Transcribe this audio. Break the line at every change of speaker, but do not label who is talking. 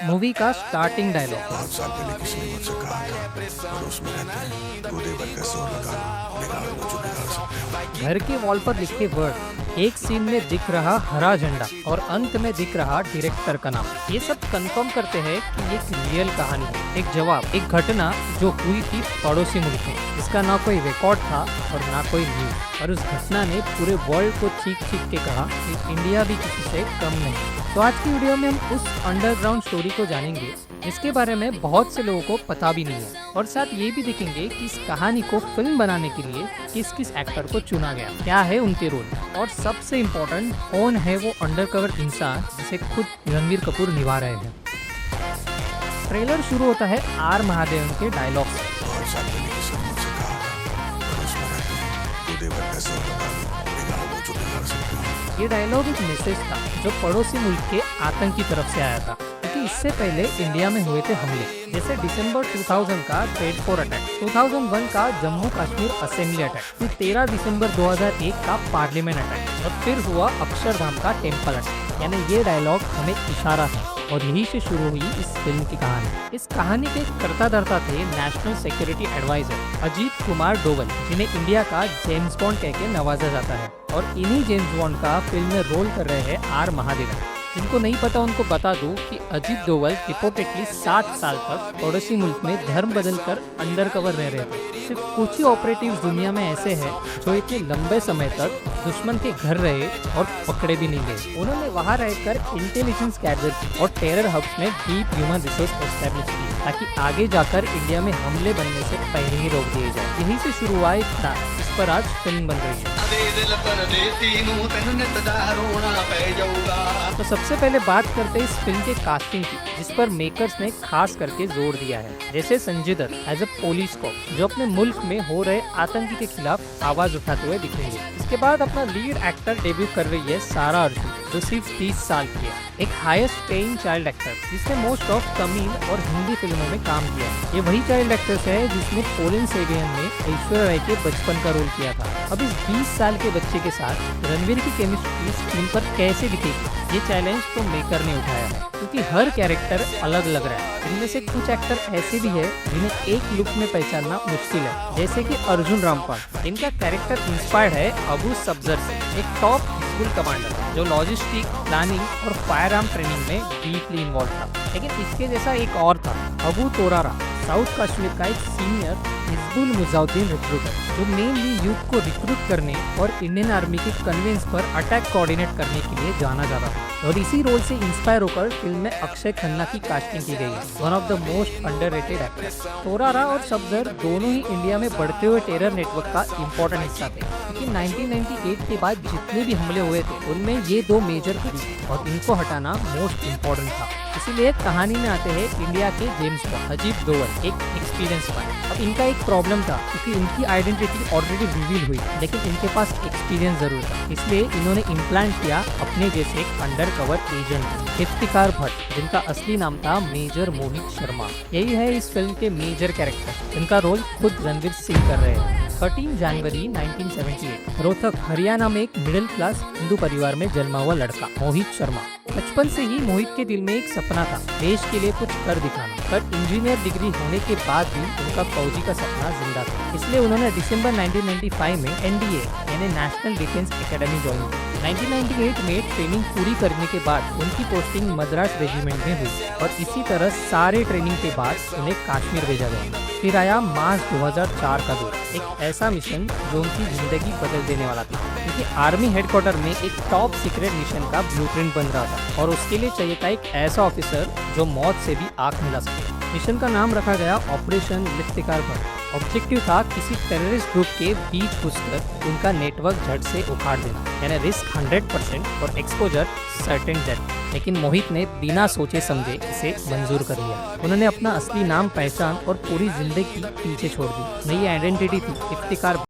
Movie का starting dialogue.
बहुत साल पहले किसी ने मुझसे कहा था, पड़ोस में रहते हैं, गोदे भर का जोर लगा लो, बिगाड़ लो जो बिगाड़ सकते हो।
घर के वॉल पर लिखे वर्ड, एक सीन में दिख रहा हरा झंडा और अंत में दिख रहा डायरेक्टर का नाम, ये सब कंफर्म करते हैं कि ये एक रियल कहानी है, एक जवाब, एक घटना जो हुई थी पड़ोसी मुल्क में। इसका ना कोई रिकॉर्ड था और ना कोई न्यूज, और उस घटना ने पूरे वर्ल्ड को चीख चीख के कहा कि इंडिया भी किसी से कम नहीं। तो आज की वीडियो में हम उस अंडरग्राउंड स्टोरी को जानेंगे जिसके बारे में बहुत से लोगों को पता भी नहीं है, और साथ ये भी देखेंगे कि इस कहानी को फिल्म बनाने के लिए किस किस एक्टर को चुना गया, क्या है उनके रोल, और सबसे इम्पोर्टेंट कौन है वो अंडरकवर इंसान जिसे खुद रणबीर कपूर निभा रहे हैं। ट्रेलर शुरू होता है आर महादेवन के डायलॉग से।
बहुत साल पहले किसी ने मुझसे कहा था, पड़ोस में रहते हैं, गोदे भर का जोर लगा लो, बिगाड़ लो जो बिगाड़ सकते हो।
ये डायलॉग एक मैसेज था जो पड़ोसी मुल्क के आतंक की तरफ से आया था, क्योंकि इससे पहले इंडिया में हुए थे हमले, जैसे दिसंबर 2000 का ट्रेड फोर अटैक, 2001 का जम्मू कश्मीर असेंबली अटैक, फिर 13 दिसंबर 2001 का पार्लियामेंट अटैक, और फिर हुआ अक्षरधाम का टेम्पल अटैक। यानी ये डायलॉग हमें इशारा है, और यही से शुरू हुई इस फिल्म की कहानी। इस कहानी के कर्ता धर्ता थे national security adviser Ajit Kumar Doval, जिन्हें इंडिया का जेम्स बॉन्ड कह के नवाजा जाता है, और इन्हीं जेम्स बॉन्ड का फिल्म में रोल कर रहे हैं आर महादेवन। जिनको नहीं पता उनको बता दूं कि अजीत डोवल रिपोर्टेडली 7 साल तक पड़ोसी मुल्क में धर्म बदलकर अंडर कवर रह रहे थे। सिर्फ कुछ ही ऑपरेटिव्स दुनिया में ऐसे हैं जो इतने लंबे समय तक दुश्मन के घर रहे और पकड़े भी नहीं गए। उन्होंने वहां रहकर इंटेलिजेंस गैदर की और टेरर हब्स में डीप ह्यूमन रिसोर्स एस्टेब्लिश की, ताकि आगे जाकर इंडिया में हमले बनने से पहले ही रोक दिए जाए। यहीं से शुरू हुआ एक प्लान, इस पर आज फिल्म बन रही है। तो सबसे पहले बात करते हैं इस फिल्म के कास्टिंग की, जिस पर मेकर्स ने खास करके जोर दिया है। जैसे Sanjay Dutt as a police को, जो अपने मुल्क में हो रहे आतंकी के खिलाफ आवाज उठाते हुए दिखेंगे। इसके बाद अपना लीड एक्टर डेब्यू कर रही है सारा अर्जुन, जो सिर्फ 30 साल की है, एक हाईएस्ट पेइंग चाइल्ड एक्टर जिसने मोस्ट ऑफ तमिल और हिंदी फिल्मों में काम किया है। ये वही चाइल्ड एक्ट्रेस है जिसने पोलिन सेवियन में ऐश्वर्या राय के बचपन का रोल किया था। अब इस 20 साल के बच्चे के साथ रणबीर की केमिस्ट्री स्क्रीन पर कैसे दिखेगी, ये चैलेंज तो मेकर ने उठाया है, क्योंकि हर कैरेक्टर अलग लग रहा है। इनमें से कुछ एक्टर ऐसे भी है जिन्हें एक लुक में पहचानना मुश्किल है, जैसे कि अर्जुन रामपाल। इनका कैरेक्टर इंस्पायर्ड है अबू सब्जर से, एक टॉप स्कूल कमांडर जो लॉजिस्टिक, प्लानिंग और फायर आर्म ट्रेनिंग में डीपली इन्वॉल्व था। लेकिन इसके जैसा एक और था, अबू तोरारा, साउथ कश्मीर का एक सीनियर हिजबुल मुजाहिदीन रिक्रूटर, जो मेनली यूथ को रिक्रूट करने और इंडियन आर्मी के कन्वेंस पर अटैक कोऑर्डिनेट करने के लिए जाना जाता था। और इसी रोल से इंस्पायर होकर फिल्म में अक्षय खन्ना की कास्टिंग की गई है, one of the most underrated actress. तोरारा और सब्जर दोनों ही इंडिया में बढ़ते हुए टेरर नेटवर्क का इम्पोर्टेंट हिस्सा थे, क्योंकि 1998 के बाद जितने भी हमले हुए थे उनमें ये दो मेजर थे, और इनको हटाना मोस्ट इम्पोर्टेंट था। इसीलिए कहानी में आते हैं इंडिया के जेम्स बॉन्ड अजीत डोवल, एक एक्सपीरियंस मैन। अब इनका एक प्रॉब्लम था, क्योंकि इनकी आइडेंटिटी ऑलरेडी रिवील हुई, लेकिन इनके पास एक्सपीरियंस जरूर था, इसलिए इन्होंने इम्प्लांट किया अपने जैसे एक अंडरकवर एजेंट इफ्तिकार भट्ट, जिनका असली नाम था मेजर मोहित शर्मा। यही है इस फिल्म के मेजर कैरेक्टर, जिनका रोल खुद रणवीर सिंह कर रहे हैं। 13 जनवरी 1978 रोहतक हरियाणा में एक मिडिल क्लास हिंदू परिवार में जन्मा हुआ लड़का मोहित शर्मा। बचपन से ही मोहित के दिल में एक सपना था, देश के लिए कुछ कर दिखाना। पर इंजीनियर डिग्री होने के बाद भी उनका फौजी का सपना जिंदा था, इसलिए उन्होंने दिसंबर 1995 में एनडीए यानी नेशनल डिफेंस एकेडमी ज्वाइन की। 1998 में ट्रेनिंग पूरी करने के बाद उनकी पोस्टिंग मद्रास रेजिमेंट में हुई, और इसी तरह सारे ट्रेनिंग के बाद उन्हें कश्मीर भेजा गया। फिर आया मार्च 2004 का दौर, एक ऐसा मिशन जो उनकी जिंदगी बदल देने वाला था, क्योंकि आर्मी हेडक्वार्टर में एक टॉप सीक्रेट मिशन का ब्लूप्रिंट बन रहा था, और उसके लिए चाहिए था एक ऐसा ऑफिसर जो मौत से भी आंख मिला सके। मिशन का नाम रखा गया ऑपरेशन इफ्तिकार भट्ट। ऑब्जेक्टिव था किसी टेररिस्ट ग्रुप के बीच घुसकर उनका नेटवर्क झट से उखाड़ देना, यानी रिस्क 100% और एक्सपोजर सर्टेन डेथ। लेकिन मोहित ने बिना सोचे समझे इसे मंजूर कर लिया। उन्होंने अपना असली नाम, पहचान और पूरी जिंदगी पीछे छोड़ दी। नई आइडेंटिटी थी इफ्तिकार